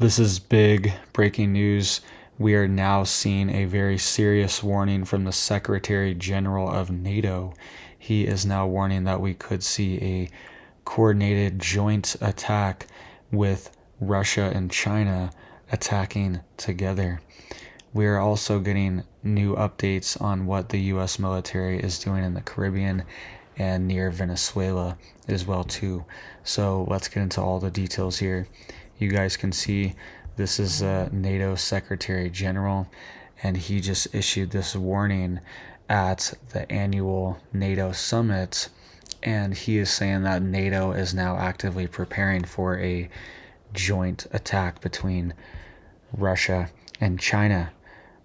This is big breaking news. We are now seeing a very serious warning from the Secretary General of NATO. He is now warning that we could see a coordinated joint attack with Russia and China attacking together. We are also getting new updates on what the U.S. military is doing in the Caribbean and near Venezuela as well too. So let's get into all the details here. You guys can see this is NATO Secretary General, and he just issued this warning at the annual NATO summit, and he is saying that NATO is now actively preparing for a joint attack between Russia and China.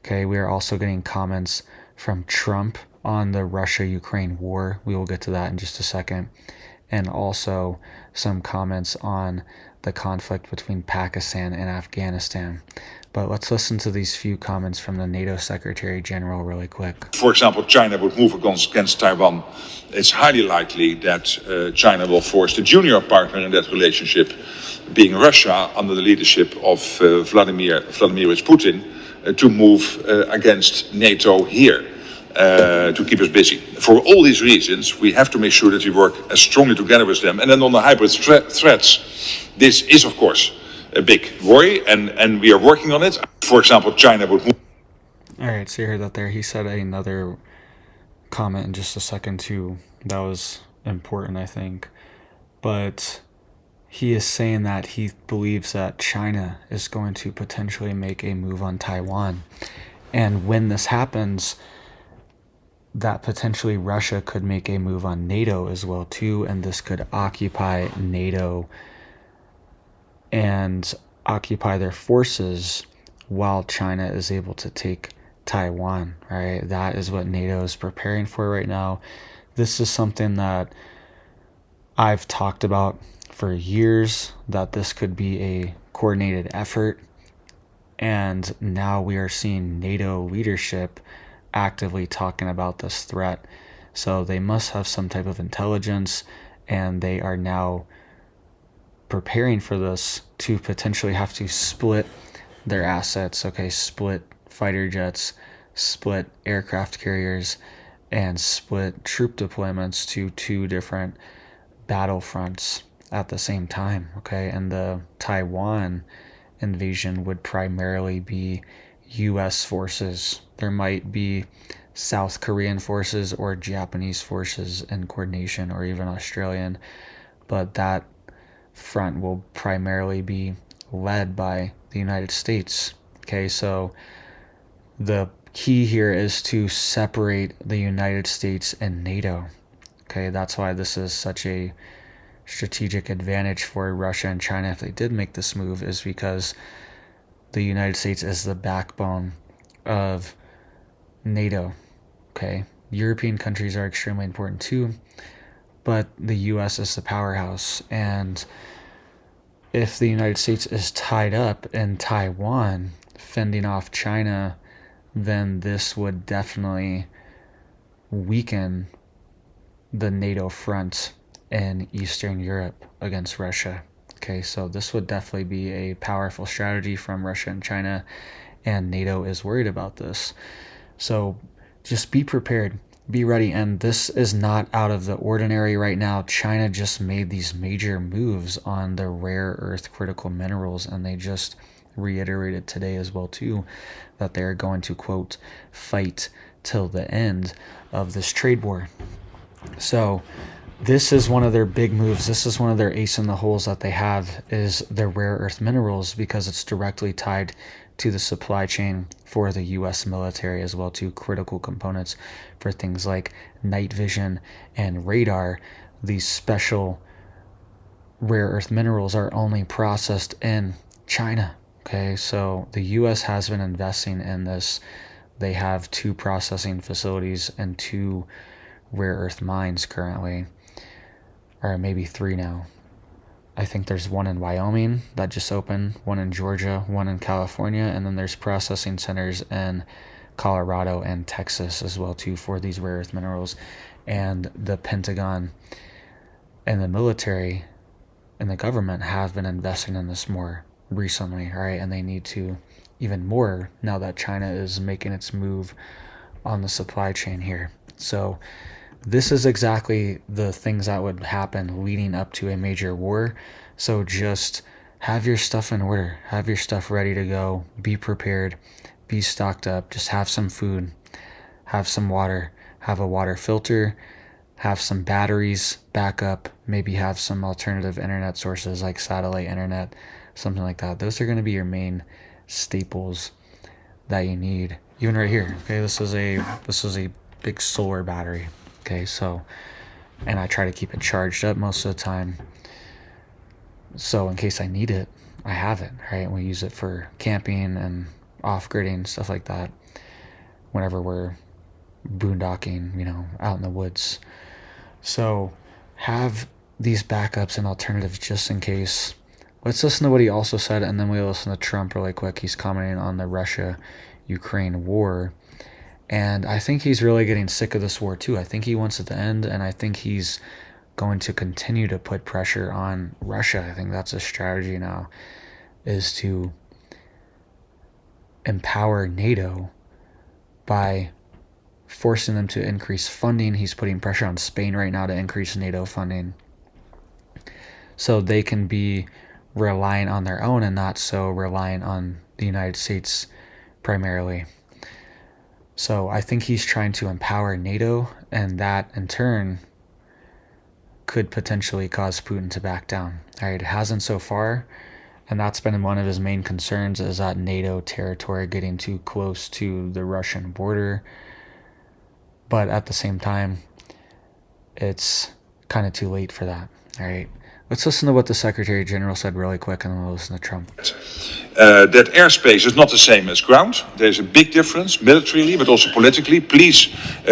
Okay, we are also getting comments from Trump on the Russia-Ukraine war. We will get to that in just a second. And also some comments on the conflict between Pakistan and Afghanistan. But let's listen to these few comments from the NATO Secretary General really quick. For example, China would move against Taiwan. It's highly likely that China will force the junior partner in that relationship, being Russia, under the leadership of Vladimir Putin, to move against NATO here, to keep us busy. For all these reasons, we have to make sure that we work as strongly together with them. And then on the hybrid threats, this is, of course, a big worry, and we are working on it. For example, China would move. All right, so you heard that there. He said another comment in just a second, too. That was important, I think. But he is saying that he believes that China is going to potentially make a move on Taiwan. And when this happens, that potentially Russia could make a move on NATO as well too, and this could occupy NATO and occupy their forces while China is able to take Taiwan, right? That is what NATO is preparing for right now. This is something that I've talked about for years, that this could be a coordinated effort, and now we are seeing NATO leadership actively talking about this threat. So they must have some type of intelligence, and they are now preparing for this to potentially have to split their assets, split fighter jets, split aircraft carriers, and split troop deployments to two different battlefronts at the same time, and the Taiwan invasion would primarily be U.S. forces. There might be South Korean forces or Japanese forces in coordination, or even Australian, but that front will primarily be led by the United States. So the key here is to separate the United States and NATO. That's why this is such a strategic advantage for Russia and China if they did make this move, is because the United States is the backbone of NATO. European countries are extremely important too, but the US is the powerhouse, and if the United States is tied up in Taiwan fending off China, then this would definitely weaken the NATO front in Eastern Europe against Russia. So this would definitely be a powerful strategy from Russia and China, and NATO is worried about this. So just be prepared, be ready, and this is not out of the ordinary right now. China just made these major moves on the rare earth critical minerals, and they just reiterated today as well too that they're going to, quote, fight till the end of this trade war. So this is one of their big moves. This is one of their ace in the holes that they have, is their rare earth minerals, because it's directly tied to the supply chain for the U.S. military as well too. Critical components for things like night vision and radar. These special rare earth minerals are only processed in China. So the U.S. has been investing in this. They have 2 processing facilities and 2 rare earth mines currently, or maybe 3 now. I think there's one in Wyoming that just opened, one in Georgia, one in California, and then there's processing centers in Colorado and Texas as well too for these rare earth minerals. And the Pentagon and the military and the government have been investing in this more recently, right? And they need to even more now that China is making its move on the supply chain here. So this is exactly the things that would happen leading up to a major war. So just have your stuff in order, have your stuff ready to go, be prepared, be stocked up, just have some food, have some water, have a water filter, have some batteries backup, maybe have some alternative internet sources like satellite internet, something like that. Those are going to be your main staples that you need. Even right here, okay, this is a big solar battery. Okay, so, and I try to keep it charged up most of the time, so in case I need it, I have it, right? We use it for camping and off-gridding, stuff like that, whenever we're boondocking, out in the woods. So have these backups and alternatives just in case. Let's listen to what he also said, and then we'll listen to Trump really quick. He's commenting on the Russia-Ukraine war. And I think he's really getting sick of this war too. I think he wants it to end, and I think he's going to continue to put pressure on Russia. I think that's a strategy now, is to empower NATO by forcing them to increase funding. He's putting pressure on Spain right now to increase NATO funding so they can be reliant on their own and not so reliant on the United States primarily. So I think he's trying to empower NATO, and that in turn could potentially cause Putin to back down. All right, it hasn't so far, and that's been one of his main concerns, is that NATO territory getting too close to the Russian border. But at the same time, it's kind of too late for that. All right, let's listen to what the Secretary General said really quick, and then we'll listen to Trump. That airspace is not the same as ground. There's a big difference militarily, but also politically. Please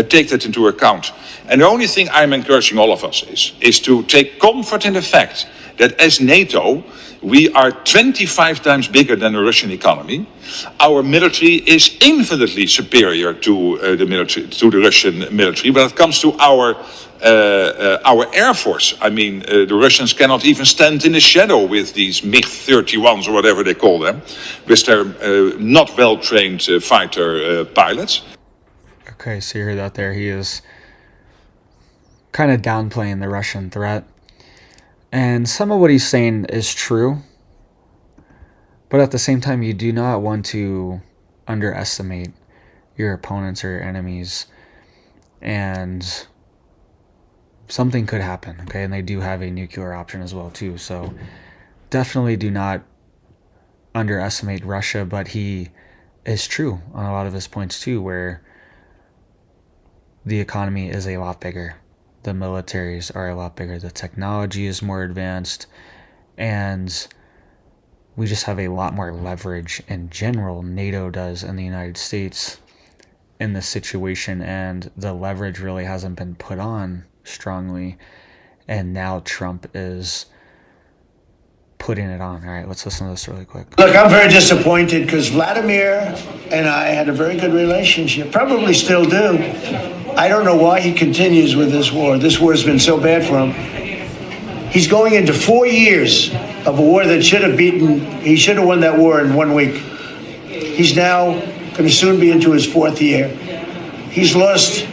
take that into account. And the only thing I'm encouraging all of us is to take comfort in the fact that as NATO, we are 25 times bigger than the Russian economy. Our military is infinitely superior to the Russian military. When it comes to our Air Force, I mean, the Russians cannot even stand in the shadow with these MiG-31s or whatever they call them, with their not well-trained fighter pilots. Okay, so you heard that there. He is kind of downplaying the Russian threat. And some of what he's saying is true. But at the same time, you do not want to underestimate your opponents or your enemies. And something could happen, okay? And they do have a nuclear option as well, too. So definitely do not underestimate Russia, but he is true on a lot of his points, too, where the economy is a lot bigger. The militaries are a lot bigger. The technology is more advanced. And we just have a lot more leverage in general. NATO does in the United States in this situation. And the leverage really hasn't been put on strongly. And now Trump is putting it on. All right, let's listen to this really quick. Look, I'm very disappointed because Vladimir and I had a very good relationship, probably still do. I don't know why he continues with this war. This war has been so bad for him. He's going into 4 years of a war that he should have won that war in 1 week. He's now going to soon be into his 4th year. He's lost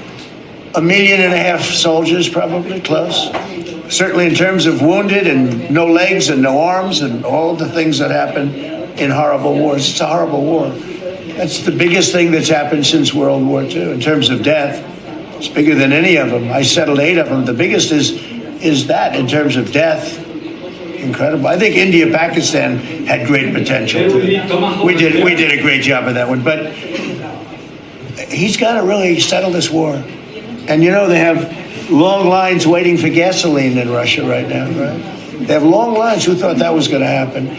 1.5 million soldiers, probably close. Certainly in terms of wounded and no legs and no arms and all the things that happen in horrible wars. It's a horrible war. That's the biggest thing that's happened since World War II in terms of death. It's bigger than any of them. I settled 8 of them. The biggest is that in terms of death. Incredible. I think India, Pakistan had great potential. We did a great job of that one. But he's got to really settle this war. And they have long lines waiting for gasoline in Russia right now, right? They have long lines. Who thought that was going to happen?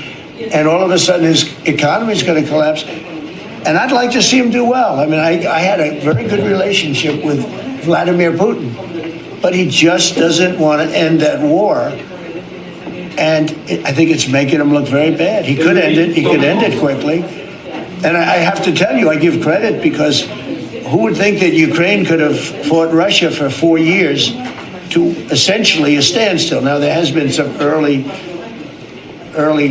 And all of a sudden his economy is going to collapse. And I'd like to see him do well. I mean, I had a very good relationship with Vladimir Putin, but he just doesn't want to end that war. And I think it's making him look very bad. He could end it. He could end it quickly. And I have to tell you, I give credit because who would think that Ukraine could have fought Russia for 4 years to essentially a standstill? Now, there has been some early early,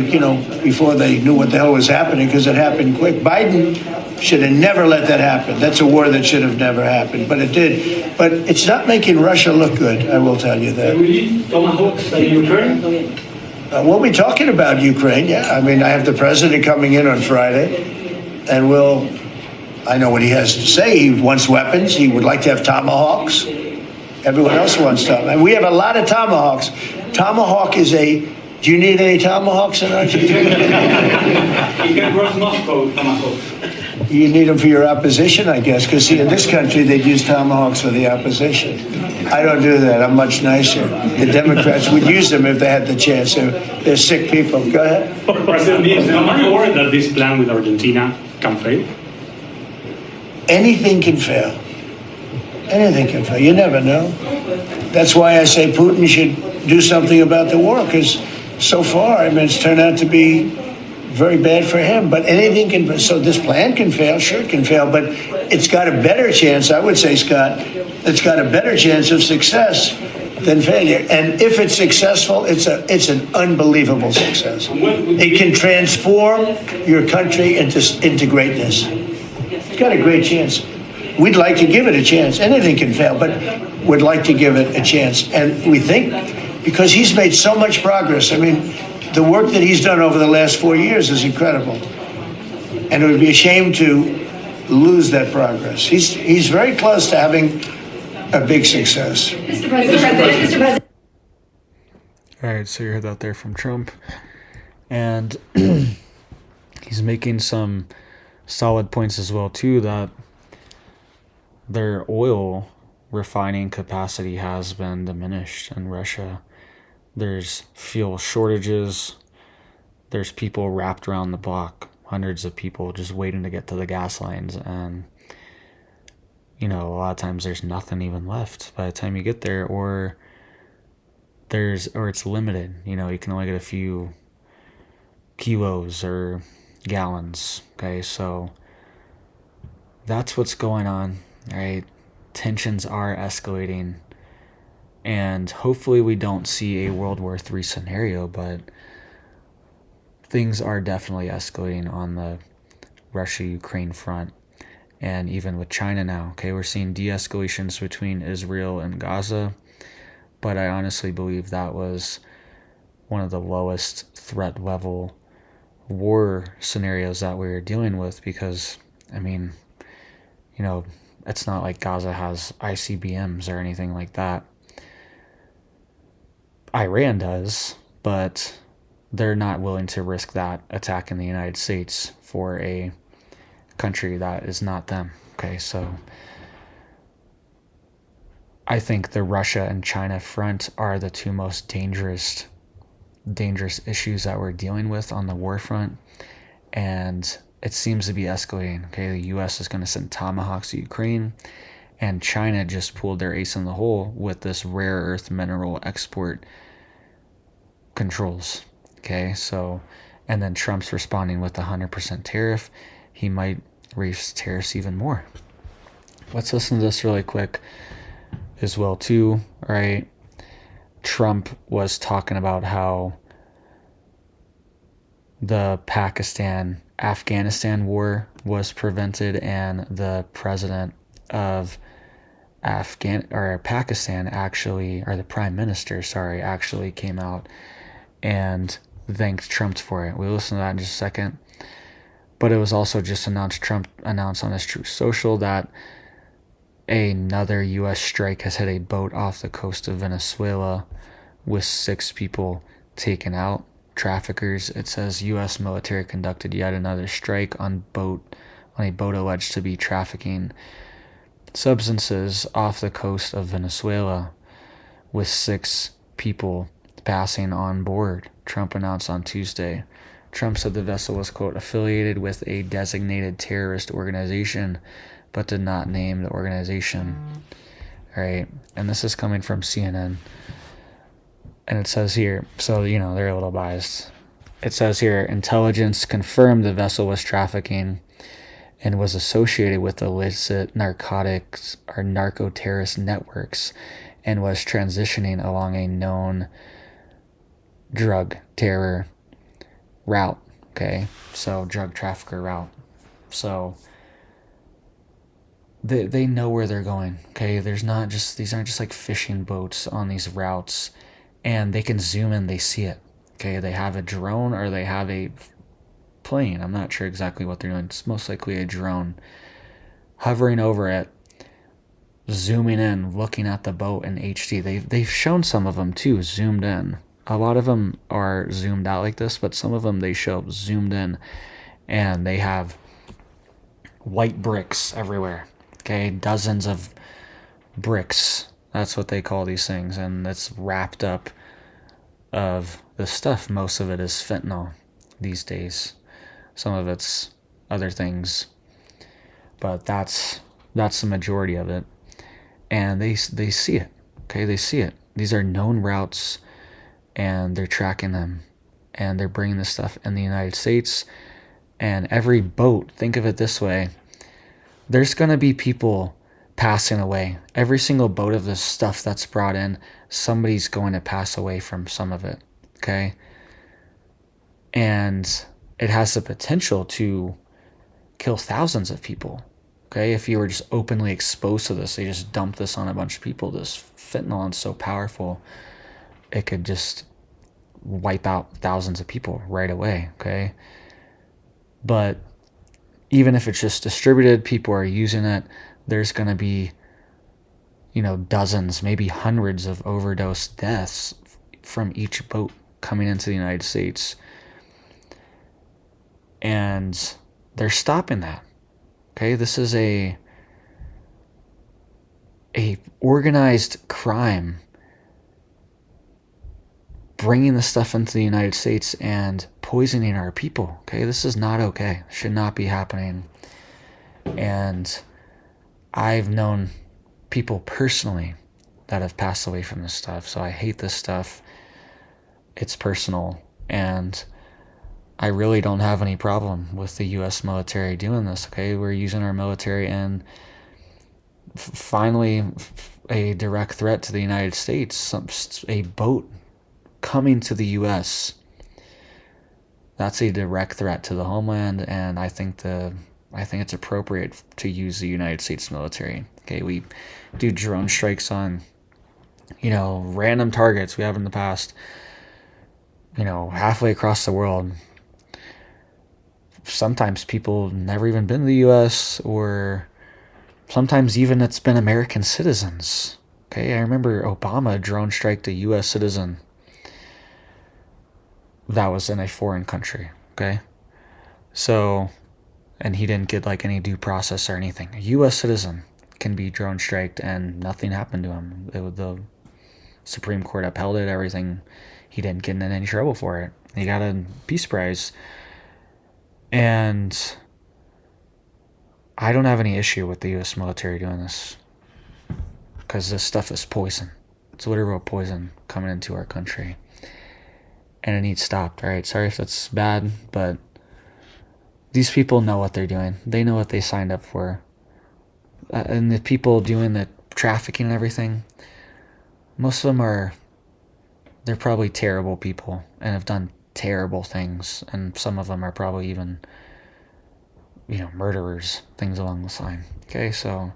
before they knew what the hell was happening, because it happened quick. Biden should have never let that happen. That's a war that should have never happened, but it did. But it's not making Russia look good, I will tell you that. Tomahawks in Ukraine? We'll be talking about Ukraine, yeah. I mean, I have the president coming in on Friday, and I know what he has to say. He wants weapons. He would like to have Tomahawks. Everyone else wants Tomahawks. And we have a lot of Tomahawks. Tomahawk is do you need any Tomahawks in Argentina? You can cross Moscow, Tomahawks. You need them for your opposition, I guess, because see, in this country, they'd use Tomahawks for the opposition. I don't do that. I'm much nicer. The Democrats would use them if they had the chance. They're sick people. Go ahead. President, am you worried that this plan with Argentina can fail? Anything can fail. Anything can fail. You never know. That's why I say Putin should do something about the war, because so far, I mean, it's turned out to be very bad for him. But anything can. So this plan can fail. Sure, it can fail, but it's got a better chance. I would say, Scott, it's got a better chance of success than failure. And if it's successful, it's an unbelievable success. It can transform your country into greatness. It's got a great chance. We'd like to give it a chance. Anything can fail, but we'd like to give it a chance. And we think, because he's made so much progress. I mean, the work that he's done over the last 4 years is incredible. And it would be a shame to lose that progress. He's very close to having a big success. Mr. President. All right, so you heard that there from Trump. And he's making some solid points as well, too, that their oil refining capacity has been diminished in Russia. There's fuel shortages. There's people wrapped around the block, hundreds of people just waiting to get to the gas lines. And, a lot of times there's nothing even left by the time you get there, or it's limited. You can only get a few kilos or gallons. Okay, so that's what's going on, right? Tensions are escalating. And hopefully we don't see a World War III scenario, but things are definitely escalating on the Russia-Ukraine front, and even with China now. Okay, we're seeing de-escalations between Israel and Gaza, but I honestly believe that was one of the lowest threat level war scenarios that we were dealing with, because, it's not like Gaza has ICBMs or anything like that. Iran does, but they're not willing to risk that attack in the United States for a country that is not them. Okay, so I think the Russia and China front are the two most dangerous issues that we're dealing with on the war front, and it seems to be escalating. Okay, the U.S. is going to send Tomahawks to Ukraine, and China just pulled their ace in the hole with this rare earth mineral export controls. Okay, so, and then Trump's responding with 100% tariff. He might raise tariffs even more. Let's listen to this really quick as well too, right? Trump was talking about how the Pakistan-Afghanistan war was prevented, and the president of Pakistan actually, or the prime minister, actually came out and thanked Trump for it. We'll listen to that in just a second. But it was also just announced, Trump announced on his Truth Social that another U.S. strike has hit a boat off the coast of Venezuela with 6 people taken out, traffickers. It says U.S. military conducted yet another strike on a boat alleged to be trafficking substances off the coast of Venezuela with 6 people passing on board, Trump announced on Tuesday. Trump said the vessel was, quote, affiliated with a designated terrorist organization, but did not name the organization. All right, and this is coming from CNN. And it says here, so, they're a little biased. It says here, intelligence confirmed the vessel was trafficking and was associated with illicit narcotics or narco-terrorist networks, and was transitioning along a known drug terror route, okay? So drug trafficker route. So they know where they're going, okay? These aren't just like fishing boats on these routes, and they can zoom in, they see it, okay? They have a drone or they have a plane. I'm not sure exactly what they're doing. It's most likely a drone hovering over it, zooming in, looking at the boat in HD. They've shown some of them too, zoomed in. A lot of them are zoomed out like this, but some of them they show zoomed in, and they have white bricks everywhere. Okay, dozens of bricks. That's what they call these things, and it's wrapped up of the stuff. Most of it is fentanyl these days. Some of it's other things, but that's the majority of it. And they see it. Okay, they see it. These are known routes, and they're tracking them, and they're bringing this stuff in the United States. And every boat, think of it this way, there's going to be people passing away. Every single boat of this stuff that's brought in, somebody's going to pass away from some of it, okay? And it has the potential to kill thousands of people, okay? If you were just openly exposed to this, they just dump this on a bunch of people. This fentanyl is so powerful, it could just wipe out thousands of people right away, okay? But even if it's just distributed, people are using it, there's going to be, dozens, maybe hundreds of overdose deaths from each boat coming into the United States. And they're stopping that. Okay, this is a organized crime bringing the stuff into the United States and poisoning our people. Okay, this is not okay. Should not be happening. And I've known people personally that have passed away from this stuff. So I hate this stuff. It's personal. And I really don't have any problem with the U.S. military doing this. Okay, we're using our military, and finally a direct threat to the United States, a boat coming to the U.S. That's a direct threat to the homeland, and I think it's appropriate to use the United States military. Okay, we do drone strikes on, random targets we have in the past, halfway across the world. Sometimes people never even been to the U.S., or sometimes even it's been American citizens. Okay, I remember Obama drone striked a U.S. citizen that was in a foreign country. Okay, so, and he didn't get any due process or anything. A U.S. citizen can be drone striked and nothing happened to him. The Supreme Court upheld it, everything. He didn't get in any trouble for it. He got a Peace Prize. And I don't have any issue with the U.S. military doing this, because this stuff is poison. It's literal poison coming into our country, and it needs stopped. All right, sorry if that's bad, but these people know what they're doing. They know what they signed up for. And the people doing the trafficking and everything, most of them they're probably terrible people and have done terrible things, and some of them are probably even, murderers, things along this line. Okay, so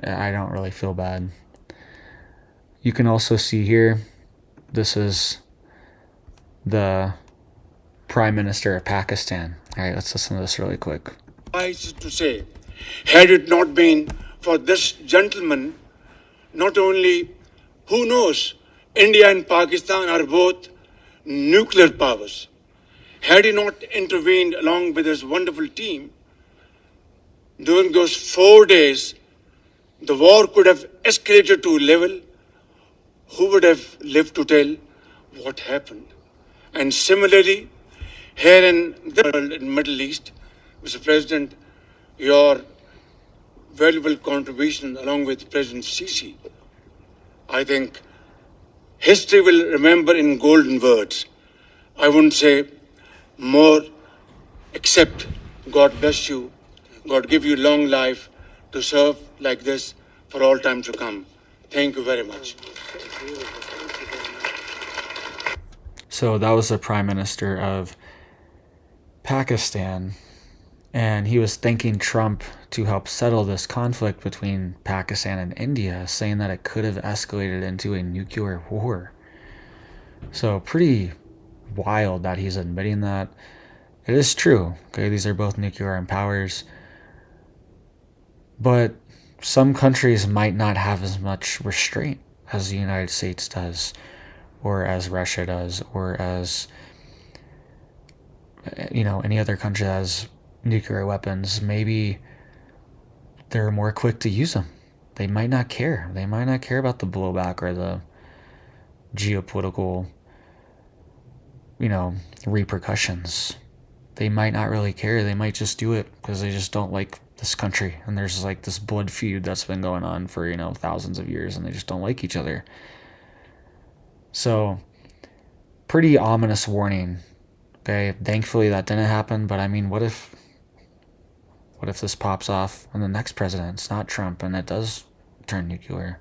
I don't really feel bad. You can also see here, this is the Prime Minister of Pakistan. All right, let's listen to this really quick. To say, had it not been for this gentleman, not only, who knows, India and Pakistan are both nuclear powers. Had he not intervened along with his wonderful team, during those 4 days, the war could have escalated to a level. Who would have lived to tell what happened? And similarly, here in the world, in Middle East, Mr. President, your valuable contribution along with President Sisi, I think history will remember in golden words. I wouldn't say more, except God bless you, God give you long life to serve like this for all time to come. Thank you very much. So that was the Prime Minister of Pakistan, and he was thanking Trump to help settle this conflict between Pakistan and India, saying that it could have escalated into a nuclear war. So pretty wild that he's admitting that. It is true. Okay, these are both nuclear armed powers. But some countries might not have as much restraint as the United States does, or as Russia does, or as any other country that has nuclear weapons. Maybe they're more quick to use them. They might not care. They might not care about the blowback or the geopolitical, repercussions. They might not really care. They might just do it because they just don't like this country. And there's like this blood feud that's been going on for, thousands of years, and they just don't like each other. So, pretty ominous warning. Okay, thankfully that didn't happen, but I mean, what if this pops off and the next president, it's not Trump, and it does turn nuclear?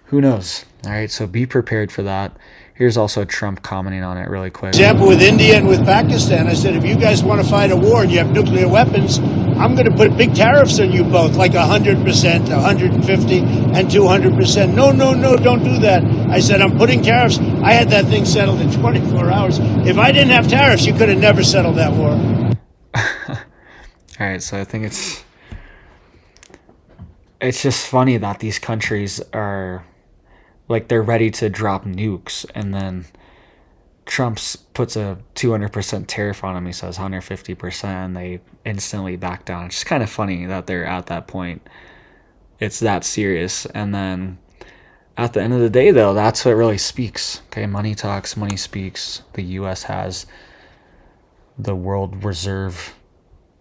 Who knows? All right, so be prepared for that. Here's also Trump commenting on it really quick. Example with India and with Pakistan, I said, if you guys want to fight a war and you have nuclear weapons, I'm going to put big tariffs on you both, like 100%, 150, and 200%. No, don't do that. I said, I'm putting tariffs. I had that thing settled in 24 hours. If I didn't have tariffs, you could have never settled that war. All right, so I think it's just funny that these countries are like they're ready to drop nukes, and then Trump puts a 200% tariff on them. He says 150%, and they instantly back down. It's just kind of funny that they're at that point. It's that serious. And then at the end of the day, though, that's what really speaks. Okay, money talks, money speaks. The U.S. has the world reserve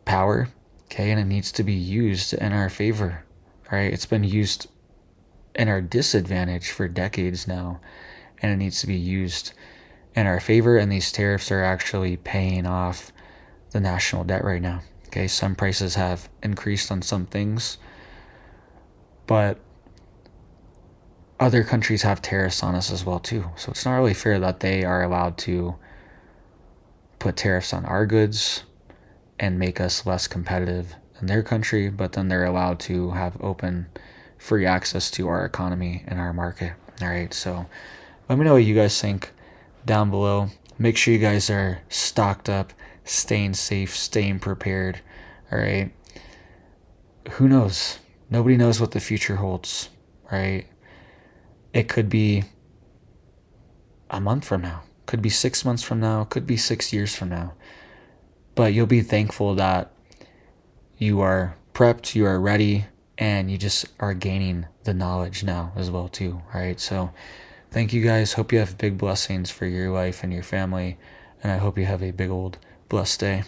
power, okay, and it needs to be used in our favor, right? It's been used in our disadvantage for decades now, and it needs to be used in our favor, and these tariffs are actually paying off the national debt right now. Okay, some prices have increased on some things, but other countries have tariffs on us as well too. So it's not really fair that they are allowed to put tariffs on our goods and make us less competitive in their country, but then they're allowed to have open, free access to our economy and our market. All right, so let me know what you guys think down below. Make sure you guys are stocked up, staying safe, staying prepared. All right, who knows? Nobody knows what the future holds, right? It could be a month from now, could be 6 months from now, could be 6 years from now. But you'll be thankful that you are prepped, you are ready, and you just are gaining the knowledge now as well too. All right, so thank you guys. Hope you have big blessings for your life and your family, and I hope you have a big old blessed day.